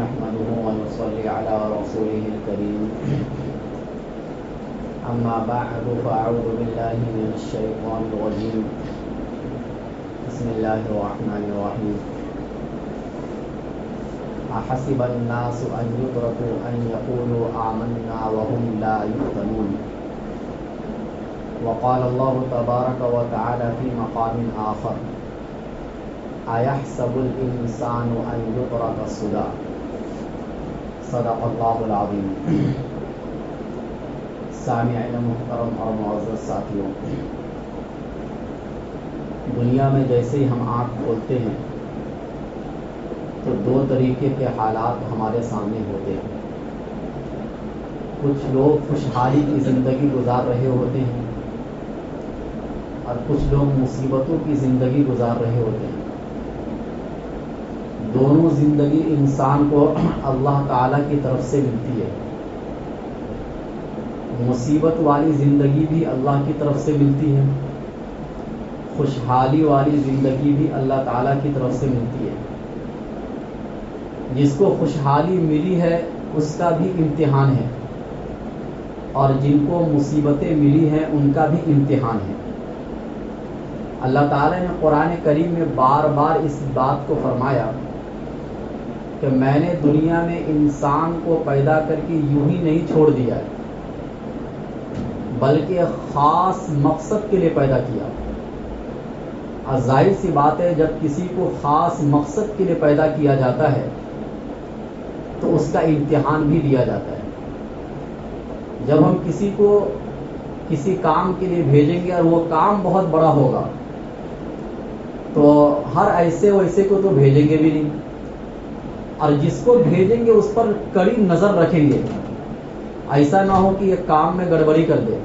نحمده ونصلي على رسوله الكريم أما بعد فأعوذ بالله من الشيطان الرجيم بسم الله الرحمن الرحيم أحسب الناس أن يتركوا أن يقولوا آمنا وهم لا يفتنون وقال الله تبارك وتعالى في مقام آخر أيحسب الإنسان أن يترك سدى صدق الله العظيم. سامعین محترم اور معزز ساتھیوں، دنیا میں جیسے ہی ہم آنکھ کھولتے ہیں تو دو طریقے کے حالات ہمارے سامنے ہوتے ہیں. کچھ لوگ خوشحالی کی زندگی گزار رہے ہوتے ہیں اور کچھ لوگ مصیبتوں کی زندگی گزار رہے ہوتے ہیں. دونوں زندگی انسان کو اللہ تعالیٰ کی طرف سے ملتی ہے. مصیبت والی زندگی بھی اللہ کی طرف سے ملتی ہے، خوشحالی والی زندگی بھی اللہ تعالیٰ کی طرف سے ملتی ہے. جس کو خوشحالی ملی ہے اس کا بھی امتحان ہے، اور جن کو مصیبتیں ملی ہیں ان کا بھی امتحان ہے. اللہ تعالیٰ نے قرآن کریم میں بار بار اس بات کو فرمایا کہ میں نے دنیا میں انسان کو پیدا کر کے یوں ہی نہیں چھوڑ دیا ہے، بلکہ خاص مقصد کے لیے پیدا کیا. اور ظاہر سی بات ہے جب کسی کو خاص مقصد کے لیے پیدا کیا جاتا ہے تو اس کا امتحان بھی لیا جاتا ہے. جب ہم کسی کو کسی کام کے لیے بھیجیں گے اور وہ کام بہت بڑا ہوگا تو ہر ایسے ویسے کو تو بھیجیں گے بھی نہیں، اور جس کو بھیجیں گے اس پر کڑی نظر رکھیں گے. ایسا نہ ہو کہ یہ کام میں گڑبڑی کر دے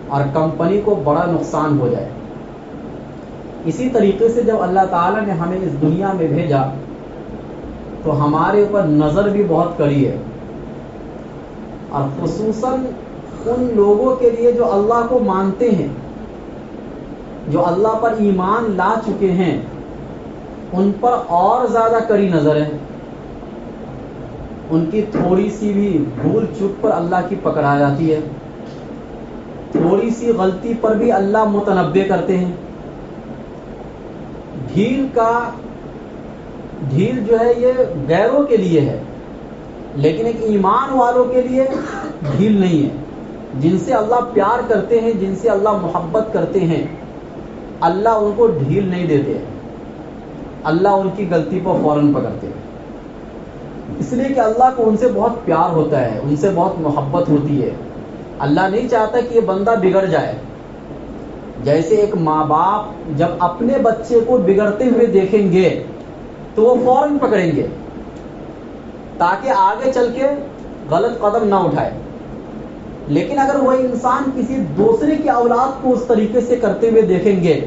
اور کمپنی کو بڑا نقصان ہو جائے. اسی طریقے سے جب اللہ تعالیٰ نے ہمیں اس دنیا میں بھیجا تو ہمارے اوپر نظر بھی بہت کڑی ہے، اور خصوصاً ان لوگوں کے لیے جو اللہ کو مانتے ہیں، جو اللہ پر ایمان لا چکے ہیں، ان پر اور زیادہ کڑی نظر ہے. ان کی تھوڑی سی بھی بھول چوک پر اللہ کی پکڑ آ جاتی ہے، تھوڑی سی غلطی پر بھی اللہ متنبع کرتے ہیں. ڈھیل جو ہے یہ غیروں کے لیے ہے، لیکن ایک ایمان والوں کے لیے ڈھیل نہیں ہے. جن سے اللہ پیار کرتے ہیں، جن سے اللہ محبت کرتے ہیں، اللہ ان کو ڈھیل نہیں دیتے، اللہ ان کی غلطی پر فوراً پکڑتے ہیں. اس لیے کہ اللہ کو ان سے بہت پیار ہوتا ہے، ان سے بہت محبت ہوتی ہے. اللہ نہیں چاہتا کہ یہ بندہ بگڑ جائے. جیسے ایک ماں باپ جب اپنے بچے کو بگڑتے ہوئے دیکھیں گے تو وہ فوراً پکڑیں گے تاکہ آگے چل کے غلط قدم نہ اٹھائے. لیکن اگر وہ انسان کسی دوسرے کی اولاد کو اس طریقے سے کرتے ہوئے دیکھیں گے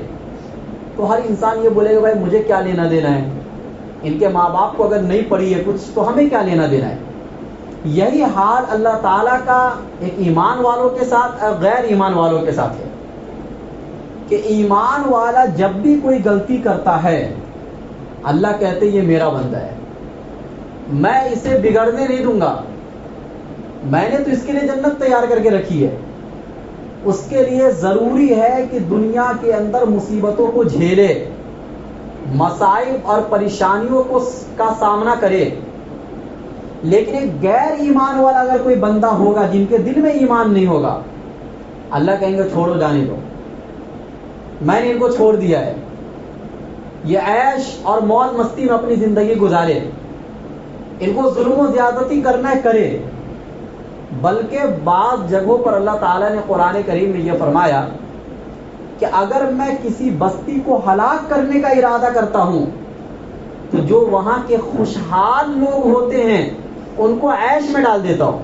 تو ہر انسان یہ بولے گا بھائی مجھے کیا لینا دینا ہے، ان کے ماں باپ کو اگر نہیں پڑھی ہے کچھ تو ہمیں کیا لینا دینا ہے. یہی حال اللہ تعالیٰ کا ایک ایمان والوں کے ساتھ اور غیر ایمان والوں کے ساتھ ہے کہ ایمان والا جب بھی کوئی غلطی کرتا ہے اللہ کہتے یہ میرا بندہ ہے، میں اسے بگڑنے نہیں دوں گا، میں نے تو اس کے لیے جنت تیار کر کے رکھی ہے. اس کے لیے ضروری ہے کہ دنیا کے اندر مصیبتوں کو جھیلے، مصائب اور پریشانیوں کا سامنا کرے. لیکن ایک غیر ایمان والا اگر کوئی بندہ ہوگا جن کے دل میں ایمان نہیں ہوگا، اللہ کہیں گے چھوڑو جانے دو، میں نے ان کو چھوڑ دیا ہے، یہ عیش اور موج مستی میں اپنی زندگی گزارے، ان کو ظلم و زیادتی کرنا ہے کرے. بلکہ بعض جگہوں پر اللہ تعالیٰ نے قرآن کریم میں یہ فرمایا کہ اگر میں کسی بستی کو ہلاک کرنے کا ارادہ کرتا ہوں تو جو وہاں کے خوشحال لوگ ہوتے ہیں ان کو عیش میں ڈال دیتا ہوں،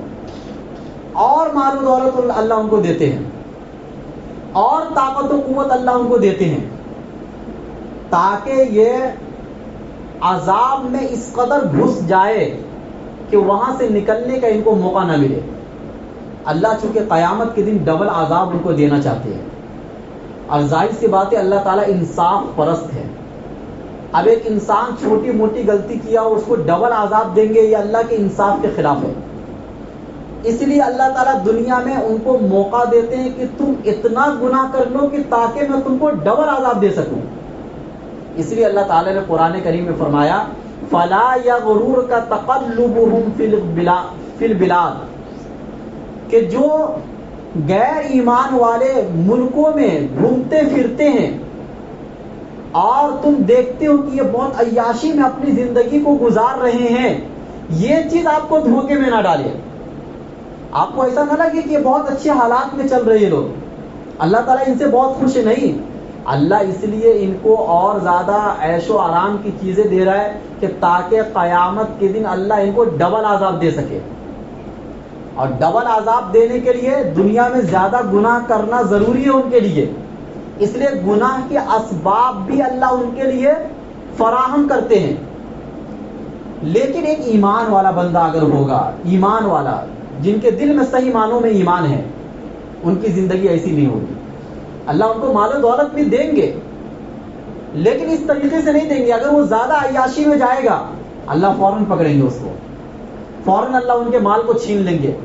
اور مال و دولت اللہ ان کو دیتے ہیں، اور طاقت و قوت اللہ ان کو دیتے ہیں، تاکہ یہ عذاب میں اس قدر گھس جائے کہ وہاں سے نکلنے کا ان کو موقع نہ ملے. اللہ چونکہ قیامت کے دن ڈبل عذاب ان کو دینا چاہتے ہیں، اور ظاہر سی بات ہے اللہ تعالیٰ انصاف پرست ہے. اب ایک انسان چھوٹی موٹی غلطی کیا اور اس کو ڈبل عذاب دیں گے، یہ اللہ کے انصاف کے خلاف ہے۔ اس لیے اللہ تعالیٰ دنیا میں ان کو موقع دیتے ہیں کہ تم اتنا گناہ کر لو کہ تاکہ میں تم کو ڈبل عذاب دے سکوں۔ اس لیے اللہ تعالیٰ نے قرآن کریم میں فرمایا فلا یغررک تقلبهم فی البلاد، کہ جو غیر ایمان والے ملکوں میں گھومتے پھرتے ہیں اور تم دیکھتے ہو کہ یہ بہت عیاشی میں اپنی زندگی کو گزار رہے ہیں، یہ چیز آپ کو دھوکے میں نہ ڈالے۔ آپ کو ایسا نہ لگے کہ یہ بہت اچھے حالات میں چل رہے لوگ، اللہ تعالیٰ ان سے بہت خوش ہے، نہیں۔ اللہ اس لیے ان کو اور زیادہ عیش و آرام کی چیزیں دے رہا ہے کہ تاکہ قیامت کے دن اللہ ان کو ڈبل عذاب دے سکے۔ اور ڈبل عذاب دینے کے لیے دنیا میں زیادہ گناہ کرنا ضروری ہے ان کے لیے، اس لیے گناہ کے اسباب بھی اللہ ان کے لیے فراہم کرتے ہیں۔ لیکن ایک ایمان والا بندہ اگر ہوگا، ایمان والا جن کے دل میں صحیح معنوں میں ایمان ہے، ان کی زندگی ایسی نہیں ہوگی۔ اللہ ان کو مال و دولت بھی دیں گے، لیکن اس طریقے سے نہیں دیں گے۔ اگر وہ زیادہ عیاشی میں جائے گا، اللہ فوراً پکڑیں گے اس کو، فوراً اللہ ان کے مال کو چھین لیں گے،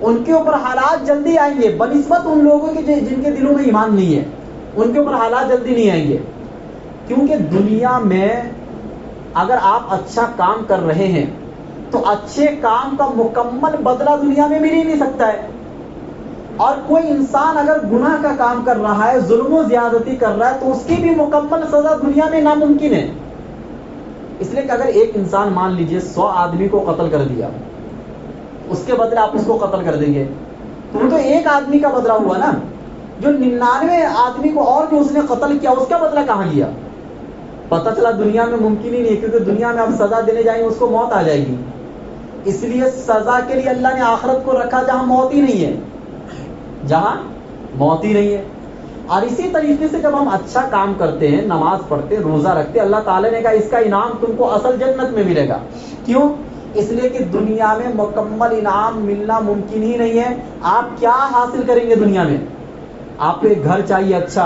ان کے اوپر حالات جلدی آئیں گے بنسبت ان لوگوں کے جن کے دلوں میں ایمان نہیں ہے، ان کے اوپر حالات جلدی نہیں آئیں گے۔ کیونکہ دنیا میں اگر آپ اچھا کام کر رہے ہیں تو اچھے کام کا مکمل بدلہ دنیا میں مل ہی نہیں سکتا ہے، اور کوئی انسان اگر گناہ کا کام کر رہا ہے، ظلم و زیادتی کر رہا ہے، تو اس کی بھی مکمل سزا دنیا میں ناممکن ہے۔ اس لیے کہ اگر ایک انسان مان لیجئے 100 آدمی کو قتل کر دیا، اس کے بدلے آپ اس کو قتل کر دیں گے، تو وہ تو ایک آدمی کا بدلہ ہوا نا۔ جو 99 آدمی کو اور جو اس نے قتل کیا، اس کا بدلہ کہاں گیا؟ پتہ چلا دنیا میں ممکن ہی نہیں ہے، کیونکہ دنیا میں اب سزا دینے جائیں گے اس کو موت آ جائے گی۔ اس لیے سزا کے لیے اللہ نے آخرت کو رکھا جہاں موت ہی نہیں ہے، جہاں موت ہی نہیں ہے۔ اور اسی طریقے سے جب ہم اچھا کام کرتے ہیں، نماز پڑھتے، روزہ رکھتے، اللہ تعالیٰ نے کہا اس کا انعام تم کو اصل جنت میں ملے گا۔ کیوں؟ اس لیے کہ دنیا میں مکمل انعام ملنا ممکن ہی نہیں ہے۔ آپ کیا حاصل کریں گے دنیا میں؟ آپ کو ایک گھر چاہیے اچھا،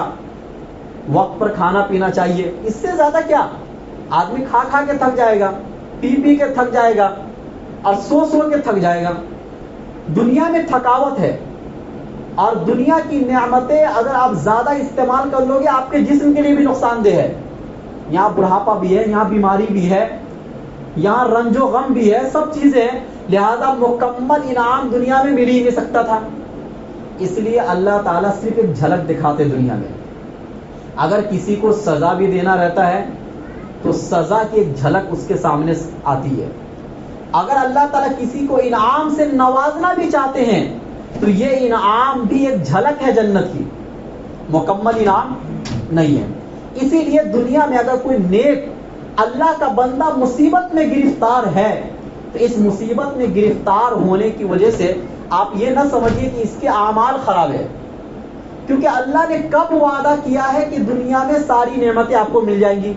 وقت پر کھانا پینا چاہیے، اس سے زیادہ کیا؟ آدمی کھا کھا کے تھک جائے گا، پی پی کے تھک جائے گا، اور سو سو کے تھک جائے گا۔ دنیا میں تھکاوٹ ہے، اور دنیا کی نعمتیں اگر آپ زیادہ استعمال کر لو گے آپ کے جسم کے لیے بھی نقصان دہ ہے۔ یہاں بڑھاپا بھی ہے، یہاں بیماری بھی ہے، یہاں رنج و غم بھی ہے، سب چیزیں ہیں، لہذا مکمل انعام دنیا میں مل ہی نہیں سکتا تھا۔ اس لیے اللہ تعالیٰ صرف ایک جھلک دکھاتے دنیا میں۔ اگر کسی کو سزا بھی دینا رہتا ہے تو سزا کی ایک جھلک اس کے سامنے آتی ہے۔ اگر اللہ تعالیٰ کسی کو انعام سے نوازنا بھی چاہتے ہیں تو یہ انعام بھی ایک جھلک ہے جنت کی، مکمل انعام نہیں ہے۔ اسی لیے دنیا میں اگر کوئی نیک اللہ کا بندہ مصیبت میں گرفتار ہے تو اس مصیبت میں گرفتار ہونے کی وجہ سے آپ یہ نہ سمجھیے کہ اس کے اعمال خراب ہے، کیونکہ اللہ نے کب وعدہ کیا ہے کہ دنیا میں ساری نعمتیں آپ کو مل جائیں گی؟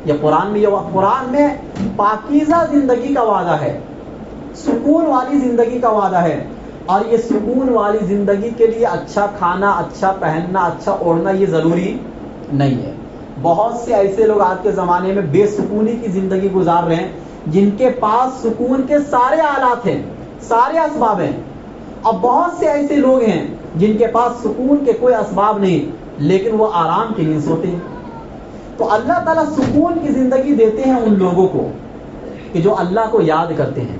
یہ قرآن میں پاکیزہ زندگی کا وعدہ ہے، سکون والی زندگی کا وعدہ ہے، اور یہ سکون والی زندگی کے لیے اچھا کھانا، اچھا پہننا، اچھا اوڑھنا یہ ضروری نہیں ہے۔ بہت سے ایسے لوگ آج کے زمانے میں بے سکونی کی زندگی گزار رہے ہیں جن کے پاس سکون کے سارے آلات ہیں، سارے اسباب ہیں، اور بہت سے ایسے لوگ ہیں جن کے پاس سکون کے کوئی اسباب نہیں لیکن وہ آرام کی نیند سوتے ہیں۔ تو اللہ تعالیٰ سکون کی زندگی دیتے ہیں ان لوگوں کو کہ جو اللہ کو یاد کرتے ہیں،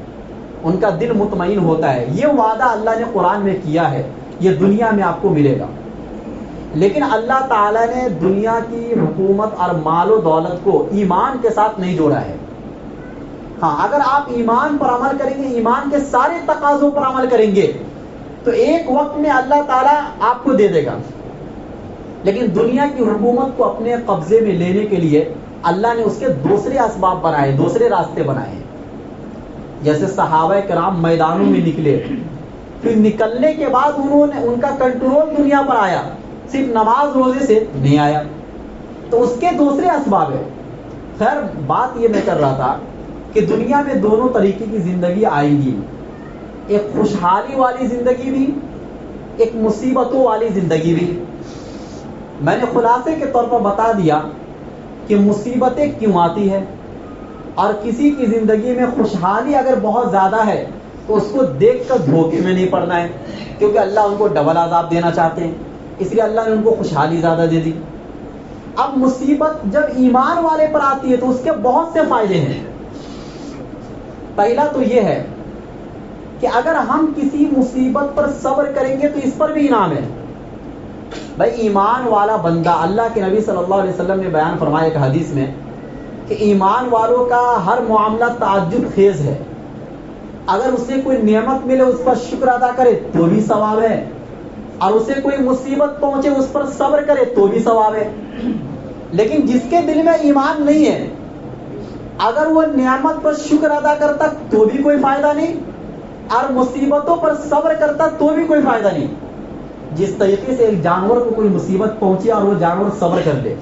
ان کا دل مطمئن ہوتا ہے۔ یہ وعدہ اللہ نے قرآن میں کیا ہے، یہ دنیا میں آپ کو ملے گا۔ لیکن اللہ تعالیٰ نے دنیا کی حکومت اور مال و دولت کو ایمان کے ساتھ نہیں جوڑا ہے۔ ہاں، اگر آپ ایمان پر عمل کریں گے، ایمان کے سارے تقاضوں پر عمل کریں گے تو ایک وقت میں اللہ تعالیٰ آپ کو دے دے گا۔ لیکن دنیا کی حکومت کو اپنے قبضے میں لینے کے لیے اللہ نے اس کے دوسرے اسباب بنائے، دوسرے راستے بنائے ہیں۔ جیسے صحابہ کرام میدانوں میں نکلے، پھر نکلنے کے بعد ان کا کنٹرول دنیا پر آیا، صرف نماز روزے سے نہیں آیا، تو اس کے دوسرے اسباب ہے۔ خیر، بات یہ میں کر رہا تھا کہ دنیا میں دونوں طریقے کی زندگی آئیں گی، ایک خوشحالی والی زندگی بھی، ایک مصیبتوں والی زندگی بھی۔ میں نے خلاصے کے طور پر بتا دیا کہ مصیبتیں کیوں آتی ہے، اور کسی کی زندگی میں خوشحالی اگر بہت زیادہ ہے تو اس کو دیکھ کر دھوکے میں نہیں پڑنا ہے، کیونکہ اللہ ان کو ڈبل عذاب دینا چاہتے ہیں، اس لیے اللہ نے ان کو خوشحالی زیادہ دے دی۔ اب مصیبت جب ایمان والے پر آتی ہے تو اس کے بہت سے فائدے ہیں۔ پہلا تو یہ ہے کہ اگر ہم کسی مصیبت پر صبر کریں گے تو اس پر بھی انعام ہے۔ بھائی ایمان والا بندہ، اللہ کے نبی صلی اللہ علیہ وسلم نے بیان فرمایا ایک حدیث میں کہ ایمان والوں کا ہر معاملہ تعجب خیز ہے، اگر اسے کوئی نعمت ملے اس پر شکر ادا کرے تو بھی ثواب ہے، اور اسے کوئی مصیبت پہنچے اس پر صبر کرے تو بھی ثواب ہے۔ لیکن جس کے دل میں ایمان نہیں ہے، اگر وہ نعمت پر شکر ادا کرتا تو بھی کوئی فائدہ نہیں، اور مصیبتوں پر صبر کرتا تو بھی کوئی فائدہ نہیں۔ جس طریقے سے ایک جانور کو کوئی مصیبت پہنچی اور وہ جانور صبر کر لے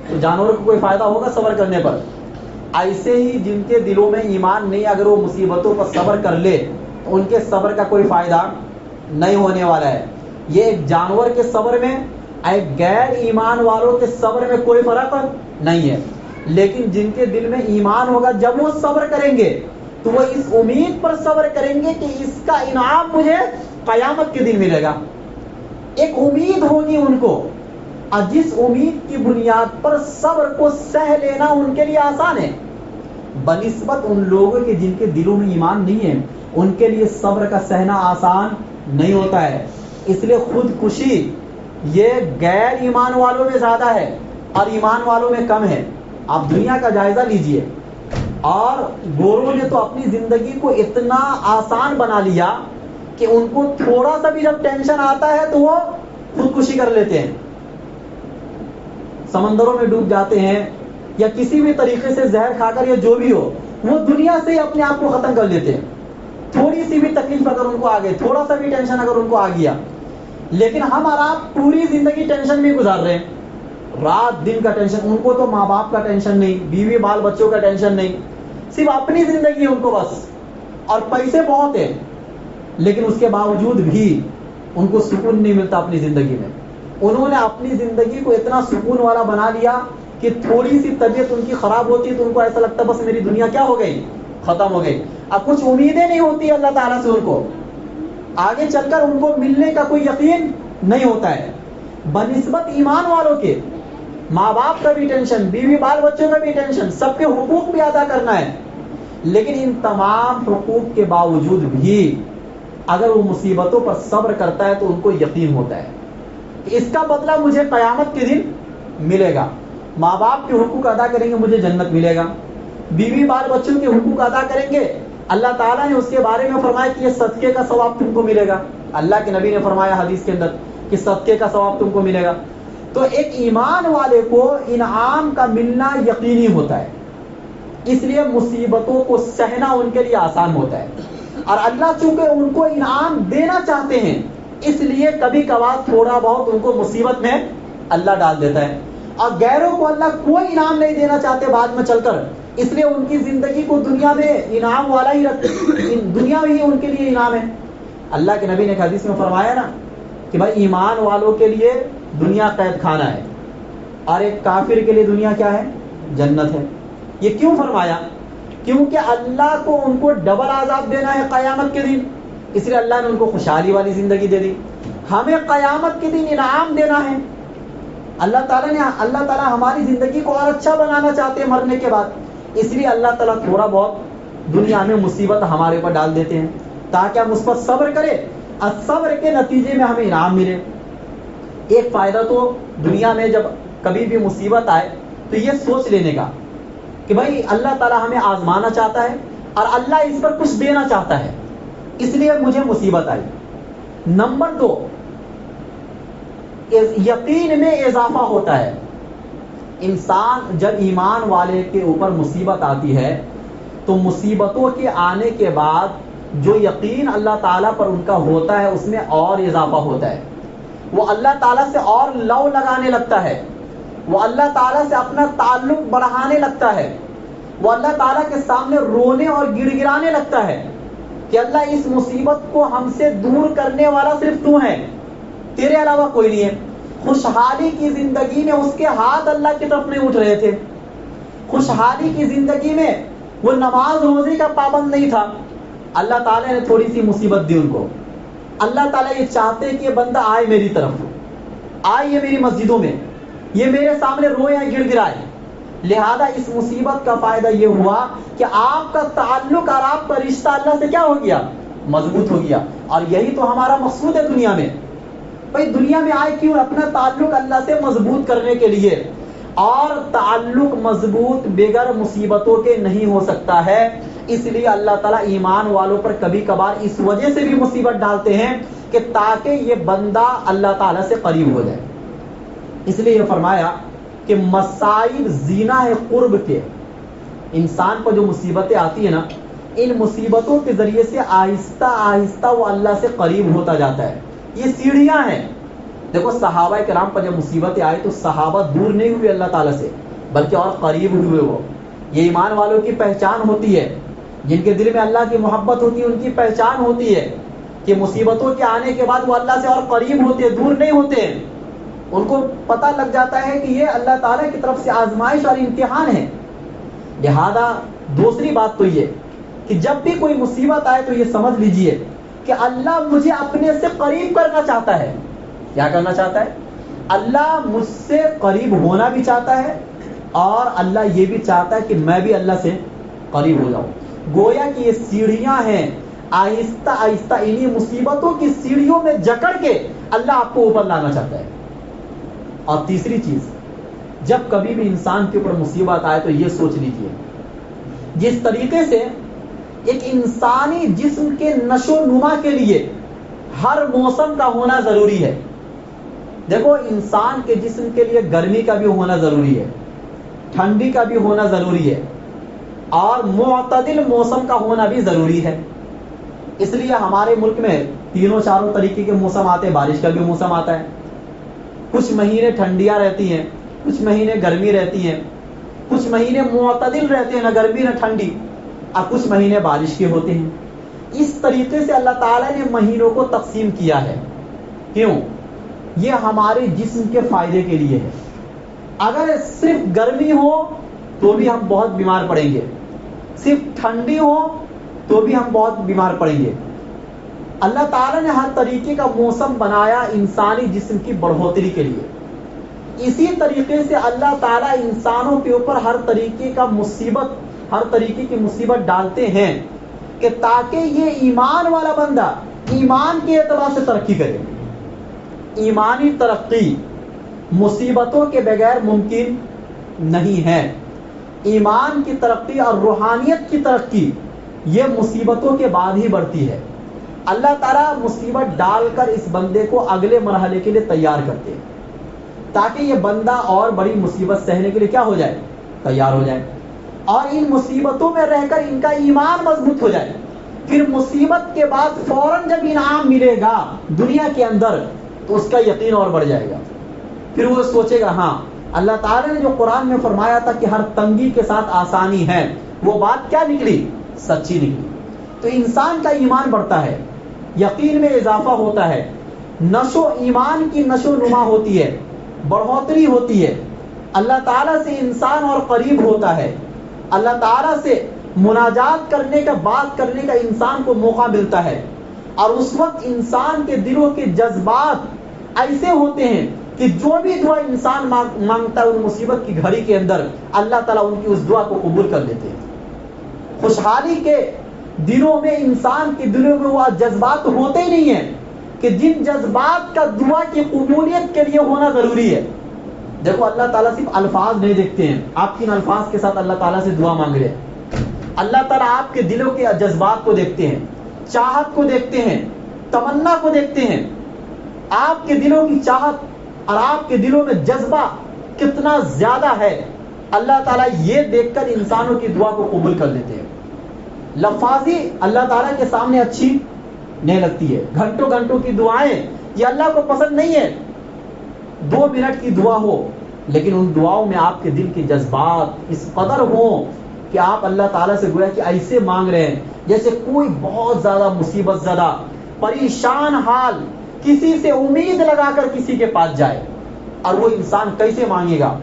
تو جانور کو کوئی فائدہ ہوگا صبر کرنے پر، ایسے ہی جن کے دلوں میں ایمان نہیں، اگر وہ مصیبتوں پر صبر کر لے تو ان کے صبر کا کوئی فائدہ نہیں ہونے والا ہے۔ یہ ایک جانور کے صبر میں ایک غیر ایمان والوں کے صبر میں کوئی فرق نہیں ہے، لیکن جن کے دل میں ایمان ہوگا جب وہ صبر کریں گے تو وہ اس امید پر صبر کریں گے کہ اس کا انعام مجھے قیامت کے دن ملے گا۔ ایک امید ہوگی ان کو، اور جس امید کی بنیاد پر صبر کو سہ لینا ان کے لیے آسان ہے، بنسبت ان لوگوں کے جن کے دلوں میں ایمان نہیں ہے، ان کے لیے صبر کا سہنا آسان نہیں ہوتا ہے۔ اس لیے خودکشی یہ غیر ایمان والوں میں زیادہ ہے اور ایمان والوں میں کم ہے۔ آپ دنیا کا جائزہ لیجئے، اور گوروں نے تو اپنی زندگی کو اتنا آسان بنا لیا کہ ان کو تھوڑا سا بھی جب ٹینشن آتا ہے تو وہ خودکشی کر لیتے ہیں، سمندروں میں ڈوب جاتے ہیں، یا کسی بھی طریقے سے زہر کھا کر یا جو بھی ہو وہ دنیا سے ہی اپنے آپ کو ختم کر لیتے ہیں۔ تھوڑی سی بھی تکلیف اگر ان کو آ گئی، تھوڑا سا بھی ٹینشن اگر ان کو آ گیا، لیکن ہم اور آپ پوری زندگی ٹینشن میں گزار رہے ہیں، رات دن کا ٹینشن۔ ان کو تو ماں باپ کا ٹینشن نہیں، بیوی بال بچوں کا ٹینشن نہیں، صرف اپنی زندگی ہے ان کو بس، اور پیسے بہت ہیں، لیکن اس کے باوجود بھی ان کو سکون نہیں ملتا اپنی زندگی میں۔ انہوں نے اپنی زندگی کو اتنا سکون والا بنا لیا کہ تھوڑی سی طبیعت ان کی خراب ہوتی تو ان کو ایسا لگتا بس میری دنیا کیا ہو گئی، ختم ہو گئی۔ اب کچھ امیدیں نہیں ہوتی اللہ تعالیٰ سے، ان کو آگے چل کر ان کو ملنے کا کوئی یقین نہیں ہوتا ہے۔ بنسبت ایمان والوں کے ماں باپ کا بھی ٹینشن، بیوی بال بچوں کا بھی ٹینشن، سب کے حقوق بھی ادا کرنا ہے، لیکن ان تمام حقوق کے باوجود بھی اگر وہ مصیبتوں پر صبر کرتا ہے تو ان کو یقین ہوتا ہے کہ اس کا بدلہ مجھے قیامت کے دن ملے گا۔ ماں باپ کے حقوق ادا کریں گے مجھے جنت ملے گا، بیوی بال بچوں کے حقوق ادا کریں گے، اللہ تعالیٰ نے اس کے بارے میں فرمایا کہ یہ صدقے کا ثواب تم کو ملے گا، اللہ کے نبی نے فرمایا حدیث کے اندر کہ صدقے کا ثواب تم کو ملے گا۔ تو ایک ایمان والے کو انعام کا ملنا یقینی ہوتا ہے، اس لیے مصیبتوں کو سہنا ان کے لیے آسان ہوتا ہے، اور اللہ چونکہ ان کو انعام دینا چاہتے ہیں اس لیے کبھی کبھار تھوڑا بہت ان کو مصیبت میں اللہ ڈال دیتا ہے، اور غیروں کو اللہ کوئی انعام نہیں دینا چاہتے بعد میں چل کر، اس لیے ان کی زندگی کو دنیا میں انعام والا ہی رکھتے، دنیا میں ہی ان کے لیے انعام ہے۔ اللہ کے نبی نے ایک حدیث میں فرمایا نا کہ بھائی ایمان والوں کے لیے دنیا قید خانہ ہے، اور ایک کافر کے لیے دنیا کیا ہے، جنت ہے۔ یہ کیوں فرمایا؟ کیونکہ اللہ کو ان کو ڈبل عذاب دینا ہے قیامت کے دن، اس لیے اللہ نے ان کو خوشحالی والی زندگی دے دی۔ ہمیں قیامت کے دن انعام دینا ہے، اللہ تعالیٰ ہماری زندگی کو اور اچھا بنانا چاہتے ہیں مرنے کے بعد، اس لیے اللہ تعالیٰ تھوڑا بہت دنیا میں مصیبت ہمارے اوپر ڈال دیتے ہیں تاکہ ہم اس پر صبر کریں، اور صبر کے نتیجے میں ہمیں انعام ملے۔ ایک فائدہ تو دنیا میں جب کبھی بھی مصیبت آئے تو یہ سوچ لینے کا کہ بھائی اللہ تعالیٰ ہمیں آزمانا چاہتا ہے اور اللہ اس پر کچھ دینا چاہتا ہے، اس لیے مجھے مصیبت آئی۔ نمبر 2، یقین میں اضافہ ہوتا ہے۔ انسان جب ایمان والے کے اوپر مصیبت آتی ہے تو مصیبتوں کے آنے کے بعد جو یقین اللہ تعالیٰ پر ان کا ہوتا ہے اس میں اور اضافہ ہوتا ہے، وہ اللہ تعالیٰ سے اور لو لگانے لگتا ہے، وہ اللہ تعالیٰ سے اپنا تعلق بڑھانے لگتا ہے، وہ اللہ تعالیٰ کے سامنے رونے اور گڑ گڑانے لگتا ہے کہ اللہ اس مصیبت کو ہم سے دور کرنے والا صرف تو ہے، تیرے علاوہ کوئی نہیں ہے۔ خوشحالی کی زندگی میں اس کے ہاتھ اللہ کی طرف نہیں اٹھ رہے تھے، خوشحالی کی زندگی میں وہ نماز روزے کا پابند نہیں تھا، اللہ تعالیٰ نے تھوڑی سی مصیبت دی ان کو. اللہ تعالیٰ یہ چاہتے کہ یہ بندہ آئے میری طرف، آئے یہ میری مسجدوں میں، یہ میرے سامنے روئے گڑ گڑائے. لہذا اس مصیبت کا فائدہ یہ ہوا کہ آپ کا تعلق اور آپ کا رشتہ اللہ سے کیا ہو گیا؟ مضبوط ہو گیا. اور یہی تو ہمارا مقصود ہے دنیا میں. بھائی دنیا میں آئے کیوں؟ اپنا تعلق اللہ سے مضبوط کرنے کے لیے. اور تعلق مضبوط بغیر مصیبتوں کے نہیں ہو سکتا ہے. اس لیے اللہ تعالیٰ ایمان والوں پر کبھی کبھار اس وجہ سے بھی مصیبت ڈالتے ہیں کہ تاکہ یہ بندہ اللہ تعالیٰ سے قریب ہو جائے. اس لیے یہ فرمایا کہ مصائب زینہ قرب کے، انسان پر جو مصیبتیں آتی ہیں نا، ان مصیبتوں کے ذریعے سے آہستہ آہستہ وہ اللہ سے قریب ہوتا جاتا ہے. یہ سیڑھیاں ہیں. دیکھو صحابہ کرام پر جب مصیبتیں آئی تو صحابہ دور نہیں ہوئے اللہ تعالیٰ سے، بلکہ اور قریب ہوئے. وہ یہ ایمان والوں کی پہچان ہوتی ہے، جن کے دل میں اللہ کی محبت ہوتی ہے ان کی پہچان ہوتی ہے کہ مصیبتوں کے آنے کے بعد وہ اللہ سے اور قریب ہوتے ہیں، دور نہیں ہوتے ہیں. ان کو پتہ لگ جاتا ہے کہ یہ اللہ تعالیٰ کی طرف سے آزمائش اور امتحان ہے. لہذا دوسری بات تو یہ کہ جب بھی کوئی مصیبت آئے تو یہ سمجھ لیجئے کہ اللہ مجھے اپنے سے قریب کرنا چاہتا ہے. کیا کرنا چاہتا ہے؟ اللہ مجھ سے قریب ہونا بھی چاہتا ہے، اور اللہ یہ بھی چاہتا ہے کہ میں بھی اللہ سے قریب ہو جاؤں. گویا کہ یہ سیڑھیاں ہیں، آہستہ آہستہ انہی مصیبتوں کی سیڑھیوں میں جکڑ کے اللہ آپ کو اوپر لانا چاہتا ہے. اور تیسری چیز، جب کبھی بھی انسان کے اوپر مصیبت آئے تو یہ سوچ لیجئے، جس طریقے سے ایک انسانی جسم کے نشو و نما کے لیے ہر موسم کا ہونا ضروری ہے. دیکھو انسان کے جسم کے لیے گرمی کا بھی ہونا ضروری ہے، ٹھنڈی کا بھی ہونا ضروری ہے، اور معتدل موسم کا ہونا بھی ضروری ہے. اس لیے ہمارے ملک میں تینوں چاروں طریقے کے موسم آتے ہیں. بارش کا بھی موسم آتا ہے، کچھ مہینے ٹھنڈیاں رہتی ہیں، کچھ مہینے گرمی رہتی ہیں، کچھ مہینے معتدل رہتے ہیں، نہ گرمی نہ ٹھنڈی، اور کچھ مہینے بارش کے ہوتے ہیں. اس طریقے سے اللہ تعالیٰ نے مہینوں کو تقسیم کیا ہے. کیوں؟ یہ ہمارے جسم کے فائدے کے لیے ہے. اگر صرف گرمی ہو تو بھی ہم بہت بیمار پڑیں گے، صرف ٹھنڈی ہو تو بھی ہم بہت بیمار پڑیں گے. اللہ تعالیٰ نے ہر طریقے کا موسم بنایا انسانی جسم کی بڑھوتری کے لیے. اسی طریقے سے اللہ تعالیٰ انسانوں کے اوپر ہر طریقے کی مصیبت ڈالتے ہیں کہ تاکہ یہ ایمان والا بندہ ایمان کے اعتبار سے ترقی کرے. ایمانی ترقی مصیبتوں کے بغیر ممکن نہیں ہے. ایمان کی ترقی اور روحانیت کی ترقی یہ مصیبتوں کے بعد ہی بڑھتی ہے. اللہ تعالیٰ مصیبت ڈال کر اس بندے کو اگلے مرحلے کے لیے تیار کرتے ہیں تاکہ یہ بندہ اور بڑی مصیبت سہنے کے لیے کیا ہو جائے؟ تیار ہو جائے، اور ان مصیبتوں میں رہ کر ان کا ایمان مضبوط ہو جائے. پھر مصیبت کے بعد فوراً جب انعام ملے گا دنیا کے اندر تو اس کا یقین اور بڑھ جائے گا. پھر وہ سوچے گا ہاں اللہ تعالیٰ نے جو قرآن میں فرمایا تھا کہ ہر تنگی کے ساتھ آسانی ہے، وہ بات کیا نکلی؟ سچی نکلی. تو انسان کا ایمان بڑھتا ہے، یقین میں اضافہ ہوتا ہے، ایمان کی نشو و نما ہوتی ہے، بڑھوتری ہوتی ہے. اللہ تعالیٰ سے انسان اور قریب ہوتا ہے، اللہ تعالیٰ سے مناجات کرنے کا، بات کرنے کا انسان کو موقع ملتا ہے. اور اس وقت انسان کے دلوں کے جذبات ایسے ہوتے ہیں کہ جو بھی دعا انسان مانگتا ہے ان مصیبت کی گھڑی کے اندر اللہ تعالیٰ ان کی اس دعا کو قبول کر لیتے ہیں. خوشحالی کے دنوں میں انسان کے دلوں میں وہ جذبات ہوتے ہی نہیں ہیں کہ جن جذبات کا دعا کی قبولیت کے لیے ہونا ضروری ہے. دیکھو اللہ تعالیٰ صرف الفاظ نہیں دیکھتے ہیں، آپ کن الفاظ کے ساتھ اللہ تعالیٰ سے دعا مانگ رہے ہیں. اللہ تعالیٰ آپ کے دلوں کے جذبات کو دیکھتے ہیں، چاہت کو دیکھتے ہیں، تمنا کو دیکھتے ہیں. آپ کے دلوں کی چاہت اور آپ کے دلوں میں جذبہ کتنا زیادہ ہے، اللہ تعالیٰ یہ دیکھ کر انسانوں کی دعا کو قبول کر لیتے ہیں. لفاظی اللہ تعالیٰ کے سامنے اچھی نہیں لگتی ہے، گھنٹوں گھنٹوں کی دعائیں یہ اللہ کو پسند نہیں ہے. 2 منٹ کی دعا ہو لیکن ان دعاؤں میں آپ کے دل کے جذبات اس قدر ہوں کہ آپ اللہ تعالیٰ سے گویا کہ ایسے مانگ رہے ہیں جیسے کوئی بہت زیادہ مصیبت زدہ پریشان حال کسی سے امید لگا کر کسی کے پاس جائے. اور وہ انسان کیسے مانگے گا؟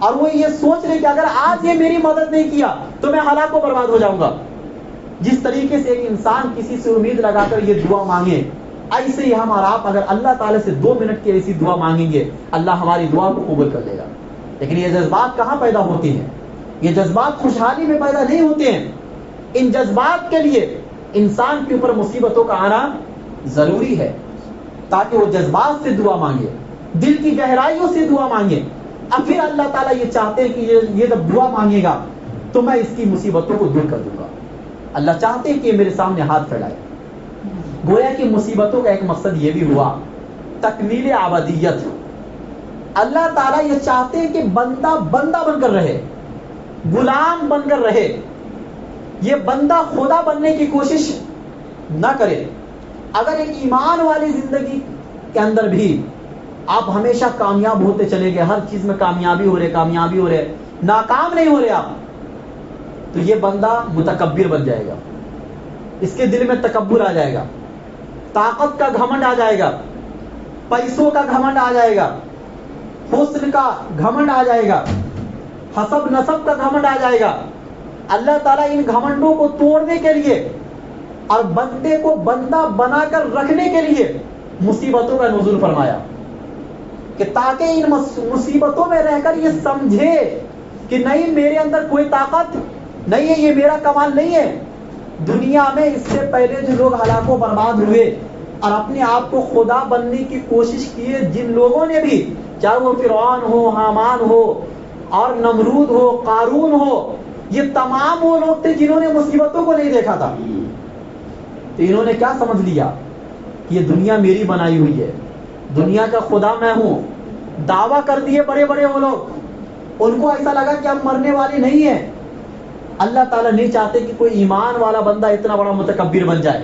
اور وہ یہ سوچ رہے کہ اگر آج یہ میری مدد نہیں کیا تو میں ہلاک و برباد ہو جاؤں گا. جس طریقے سے ایک انسان کسی سے امید لگا کر یہ دعا مانگے، ایسے ہی ہم اور آپ اگر اللہ تعالیٰ سے 2 منٹ کی ایسی دعا مانگیں گے، اللہ ہماری دعا کو قبول کر لے گا. لیکن یہ جذبات کہاں پیدا ہوتے ہیں؟ یہ جذبات خوشحالی میں پیدا نہیں ہوتے ہیں. ان جذبات کے لیے انسان کے اوپر مصیبتوں کا آنا ضروری ہے تاکہ وہ جذبات سے دعا مانگے، دل کی گہرائیوں سے دعا مانگے. اب پھر اللہ تعالیٰ یہ چاہتے ہیں کہ یہ جب دعا مانگے گا تو میں اس کی مصیبتوں کو دور کر دوں گا. اللہ چاہتے ہیں کہ یہ میرے سامنے ہاتھ پھیلائے. گویا کہ مصیبتوں کا ایک مقصد یہ بھی ہوا تکمیل عبادیت. اللہ تعالیٰ یہ چاہتے ہیں کہ بندہ بندہ بن کر رہے، غلام بن کر رہے. یہ بندہ خدا بننے کی کوشش نہ کرے. اگر ایک ایمان والی زندگی کے اندر بھی آپ ہمیشہ کامیاب ہوتے چلے گئے، ہر چیز میں کامیابی ہو رہے، ناکام نہیں ہو رہے آپ، تو یہ بندہ متکبر بن جائے گا. اس کے دل میں تکبر آ جائے گا، طاقت کا گھمنڈ آ جائے گا، پیسوں کا گھمنڈ آ جائے گا، حسن کا گھمنڈ آ جائے گا، حسب نسب کا گھمنڈ آ جائے گا. اللہ تعالیٰ ان گھمنڈوں کو توڑنے کے لیے اور بندے کو بندہ بنا کر رکھنے کے لیے مصیبتوں کا نزول فرمایا کہ تاکہ ان مصیبتوں میں رہ کر یہ سمجھے کہ نہیں میرے اندر کوئی طاقت نہیں ہے، یہ میرا کمال نہیں ہے. دنیا میں اس سے پہلے جو لوگ ہلاک و برباد ہوئے اور اپنے آپ کو خدا بننے کی کوشش کیے، جن لوگوں نے بھی، چاہے وہ فرعون ہو، حامان ہو اور نمرود ہو، قارون ہو، یہ تمام وہ لوگ تھے جنہوں نے مصیبتوں کو نہیں دیکھا تھا. تو انہوں نے کیا سمجھ لیا کہ یہ دنیا میری بنائی ہوئی ہے، دنیا کا خدا میں ہوں. دعویٰ کر دیے بڑے بڑے وہ لوگ، ان کو ایسا لگا کہ ہم مرنے والے نہیں ہیں. اللہ تعالیٰ نہیں چاہتے کہ کوئی ایمان والا بندہ اتنا بڑا متکبر بن جائے.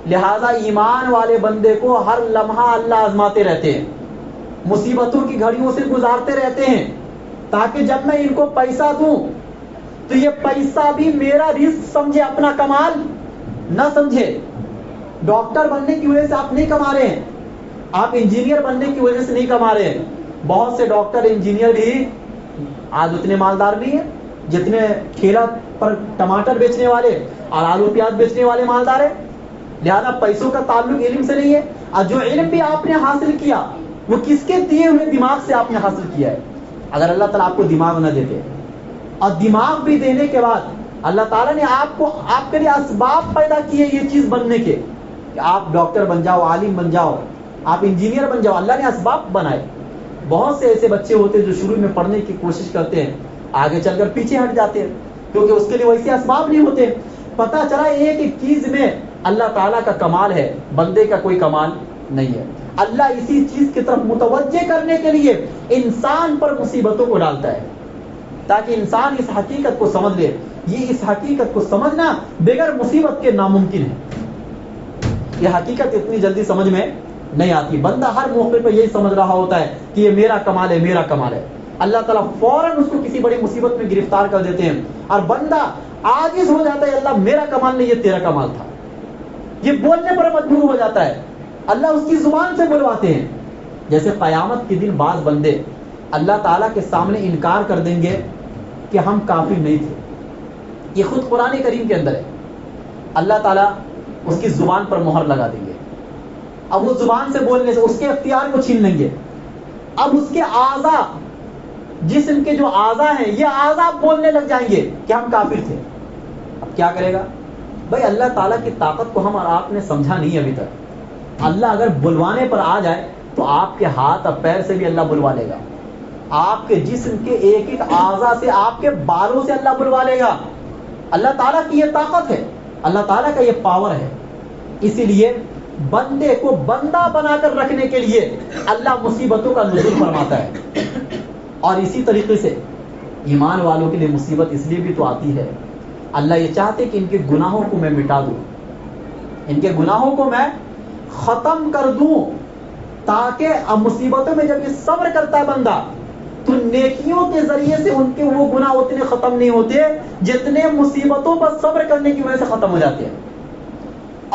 لہذا ایمان والے بندے کو ہر لمحہ اللہ آزماتے رہتے ہیں، مصیبتوں کی گھڑیوں سے گزارتے رہتے ہیں تاکہ جب میں ان کو پیسہ دوں تو یہ پیسہ بھی میرا رزق سمجھے، اپنا کمال نہ سمجھے. ڈاکٹر بننے کی وجہ سے آپ نہیں کما رہے ہیں، آپ انجینئر بننے کی وجہ سے نہیں کما رہے ہیں. بہت سے ڈاکٹر انجینئر بھی آج اتنے مالدار نہیں ہیں جتنے ٹھیلا پر ٹماٹر بیچنے والے اور آلو پیاز بیچنے والے مالدار ہیں. لہذا پیسوں کا تعلق علم سے نہیں ہے، اور جو علم بھی آپ نے حاصل کیا وہ کس کے دیے ہوئے دماغ سے آپ نے حاصل کیا ہے. اگر اللہ تعالیٰ آپ کو دماغ نہ دیتے اور دماغ بھی دینے کے بعد اللہ تعالیٰ نے آپ کے لیے اسباب پیدا کیے یہ چیز بننے کے کہ آپ ڈاکٹر بن جاؤ، عالم بن جاؤ، آپ انجینئر بن جاؤ، اللہ نے اسباب بنائے. بہت سے ایسے بچے ہوتے ہیں جو شروع میں پڑھنے کی کوشش کرتے ہیں، آگے چل کر پیچھے ہٹ جاتے ہیں کیونکہ اس کے لیے ویسے اسباب نہیں ہوتے. پتہ چلا ایک ایک چیز میں اللہ تعالیٰ کا کمال ہے، بندے کا کوئی کمال نہیں ہے. اللہ اسی چیز کی طرف متوجہ کرنے کے لیے انسان پر مصیبتوں کو ڈالتا ہے تاکہ انسان اس حقیقت کو سمجھ لے. یہ اس حقیقت کو سمجھنا بغیر مصیبت کے ناممکن ہے. یہ حقیقت اتنی جلدی سمجھ میں نہیں آتی. بندہ ہر موقع پہ یہی سمجھ رہا ہوتا ہے کہ یہ میرا کمال ہے، میرا کمال ہے. اللہ تعالیٰ فوراً اس کو کسی بڑی مصیبت میں گرفتار کر دیتے ہیں اور بندہ عاجز ہو جاتا ہے، اللہ میرا کمال نہیں، یہ تیرا کمال تھا. یہ بولنے پر مجبور ہو جاتا ہے، اللہ اس کی زبان سے بلواتے ہیں. جیسے قیامت کے دن بعض بندے اللہ تعالیٰ کے سامنے انکار کر دیں گے کہ ہم کافر نہیں تھے. یہ خود قرآن کریم کے اندر ہے. اللہ تعالیٰ اس کی زبان پر مہر لگا دیں گے. اب وہ زبان سے بولنے سے اس کے اختیار کو چھین لیں گے. اب اس کے اعضاء، جسم کے جو اعضاء ہیں، یہ اعضاء بولنے لگ جائیں گے کہ ہم کافر تھے. اب کیا کرے گا بھائی؟ اللہ تعالیٰ کی طاقت کو ہم اور آپ نے سمجھا نہیں ابھی تک. اللہ اگر بلوانے پر آ جائے تو آپ کے ہاتھ اور پیر سے بھی اللہ بلوا لے گا. آپ کے جسم کے ایک ایک اعضاء سے، آپ کے بالوں سے اللہ بلوا لے گا. اللہ تعالیٰ کی یہ طاقت ہے، اللہ تعالیٰ کا یہ پاور ہے. اسی لیے بندے کو بندہ بنا کر رکھنے کے لیے اللہ مصیبتوں کا نزول فرماتا ہے. اور اسی طریقے سے ایمان والوں کے لیے مصیبت اس لیے بھی تو آتی ہے، اللہ یہ چاہتے کہ ان کے گناہوں کو میں مٹا دوں، ان کے گناہوں کو میں ختم کر دوں، تاکہ اب مصیبتوں میں جب یہ صبر کرتا ہے بندہ تو نیکیوں کے ذریعے سے ان کے وہ گناہ اتنے ختم نہیں ہوتے جتنے مصیبتوں پر صبر کرنے کی وجہ سے ختم ہو جاتے ہیں.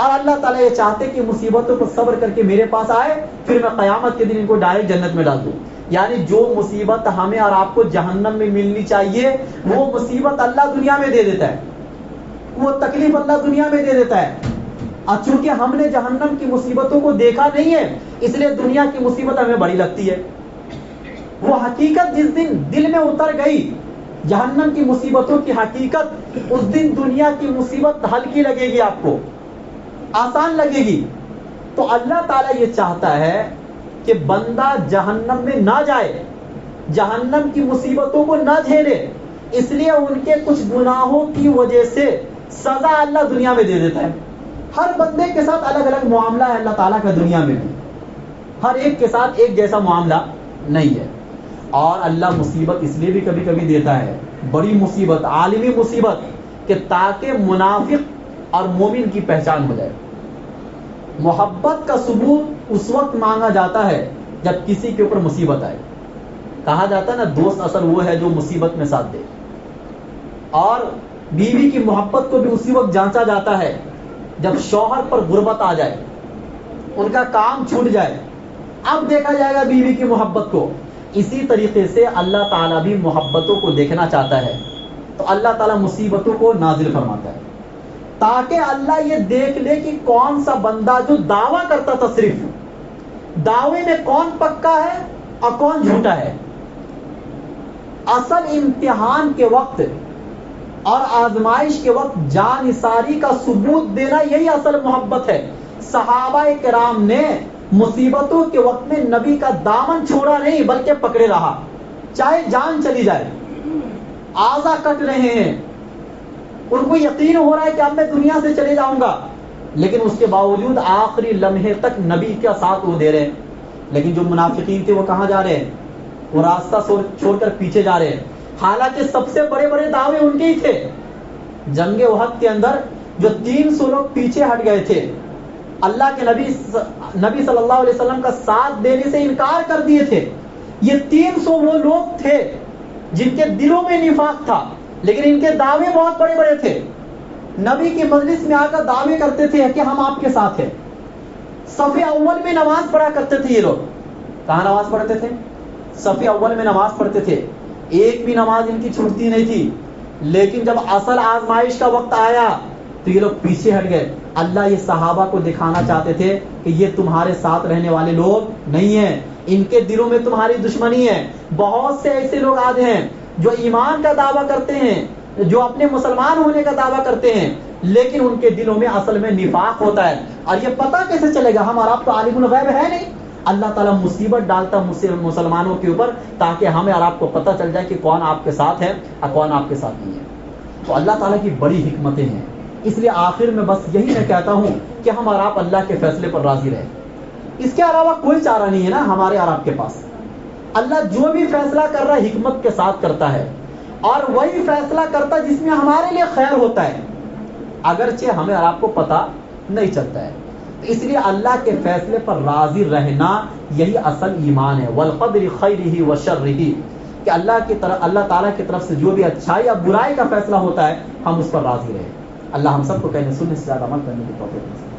اور اللہ تعالیٰ یہ چاہتے کہ مصیبتوں کو صبر کر کے میرے پاس آئے، پھر میں قیامت کے دن ان کو ڈائریکٹ جنت میں ڈال دوں. یعنی جو مصیبت ہمیں اور آپ کو جہنم میں ملنی چاہیے وہ مصیبت اللہ دنیا میں دے دیتا ہے، وہ تکلیف اللہ دنیا میں دے دیتا ہے. اور چونکہ ہم نے جہنم کی مصیبتوں کو دیکھا نہیں ہے اس لیے دنیا کی مصیبت ہمیں بڑی لگتی ہے. وہ حقیقت جس دن دل میں اتر گئی جہنم کی مصیبتوں کی حقیقت، اس دن دنیا کی مصیبت ہلکی لگے گی، آپ کو آسان لگے گی. تو اللہ تعالیٰ یہ چاہتا ہے کہ بندہ جہنم میں نہ جائے، جہنم کی مصیبتوں کو نہ جھیلے، اس لیے ان کے کچھ گناہوں کی وجہ سے سزا اللہ دنیا میں دے دیتا ہے. ہر بندے کے ساتھ الگ الگ معاملہ ہے اللہ تعالیٰ کا دنیا میں بھی، ہر ایک کے ساتھ ایک جیسا معاملہ نہیں ہے. اور اللہ مصیبت اس لیے بھی کبھی کبھی دیتا ہے، بڑی مصیبت، عالمی مصیبت، کہ تاکہ منافق اور مومن کی پہچان ہو جائے. محبت کا ثبوت اس وقت مانگا جاتا ہے جب کسی کے اوپر مصیبت آئے. کہا جاتا ہے نا دوست اصل وہ ہے جو مصیبت میں ساتھ دے. اور بیوی کی محبت کو بھی اسی وقت جانچا جاتا ہے جب شوہر پر غربت آ جائے، ان کا کام چھوٹ جائے، اب دیکھا جائے گا بیوی کی محبت کو. اسی طریقے سے اللہ تعالیٰ بھی محبتوں کو دیکھنا چاہتا ہے تو اللہ تعالیٰ مصیبتوں کو نازل فرماتا ہے تاکہ اللہ یہ دیکھ لے کہ کون سا بندہ جو دعویٰ کرتا تھا صرف دعوے میں کون پکا ہے اور کون جھوٹا ہے. اصل امتحان کے وقت اور آزمائش کے وقت جان نثاری کا ثبوت دینا یہی اصل محبت ہے. صحابہ کرام نے مصیبتوں کے وقت میں نبی کا دامن چھوڑا نہیں بلکہ پکڑے رہا، چاہے جان چلی جائے، اعضا کٹ رہے ہیں، ان کو یقین ہو رہا ہے کہ اب میں دنیا سے چلے جاؤں گا، لیکن اس کے باوجود آخری لمحے تک نبی کا ساتھ وہ دے رہے ہیں. لیکن جو منافقین تھے وہ کہاں جا رہے ہیں؟ وہ راستہ چھوڑ کر پیچھے جا رہے ہیں. حالانکہ سب سے بڑے بڑے دعوے ان کے ہی تھے. جنگ احد کے اندر جو 300 لوگ پیچھے ہٹ گئے تھے، اللہ کے نبی صلی اللہ علیہ وسلم کا ساتھ دینے سے انکار کر دیے تھے، یہ 300 وہ لوگ تھے جن کے دلوں میں نفاق تھا لیکن ان کے دعوے بہت بڑے بڑے تھے. نبی کی مجلس میں آ کر دعوے کرتے تھے کہ ہم آپ کے ساتھ ہیں. صف اول میں نماز پڑھا کرتے تھے یہ لوگ. کہاں نماز پڑھتے تھے؟ صف اول میں نماز پڑھتے تھے، ایک بھی نماز ان کی چھوٹتی نہیں تھی. لیکن جب اصل آزمائش کا وقت آیا تو یہ لوگ پیچھے ہٹ گئے. اللہ یہ صحابہ کو دکھانا چاہتے تھے کہ یہ تمہارے ساتھ رہنے والے لوگ نہیں ہیں، ان کے دلوں میں تمہاری دشمنی ہے. بہت سے ایسے لوگ آج ہیں جو ایمان کا دعویٰ کرتے ہیں، جو اپنے مسلمان ہونے کا دعویٰ کرتے ہیں، لیکن ان کے دلوں میں اصل میں نفاق ہوتا ہے. اور یہ پتہ کیسے چلے گا؟ ہم اور آپ تو عالم الغیب ہے نہیں. اللہ تعالیٰ مصیبت ڈالتا مسلمانوں کے اوپر تاکہ ہمیں اور آپ کو پتہ چل جائے کہ کون آپ کے ساتھ ہے اور کون آپ کے ساتھ نہیں ہے. تو اللہ تعالیٰ کی بڑی حکمتیں ہیں. اس لیے آخر میں بس یہی میں کہتا ہوں کہ ہم اور آپ اللہ کے فیصلے پر راضی رہیں. اس کے علاوہ کوئی چارہ نہیں ہے نا ہمارے اور آپ کے پاس. اللہ جو بھی فیصلہ کر رہا ہے حکمت کے ساتھ کرتا ہے، اور وہی فیصلہ کرتا ہے جس میں ہمارے لیے خیر ہوتا ہے، اگرچہ ہمیں اور آپ کو پتہ نہیں چلتا ہے. تو اس لیے اللہ کے فیصلے پر راضی رہنا یہی اصل ایمان ہے. والقدر خیرہ وشرہ، کہ اللہ تعالیٰ کی طرف سے جو بھی اچھائی یا برائی کا فیصلہ ہوتا ہے ہم اس پر راضی رہیں. اللہ ہم سب کو کہنے سننے سے زیادہ عمل کرنے کی توفیق دے.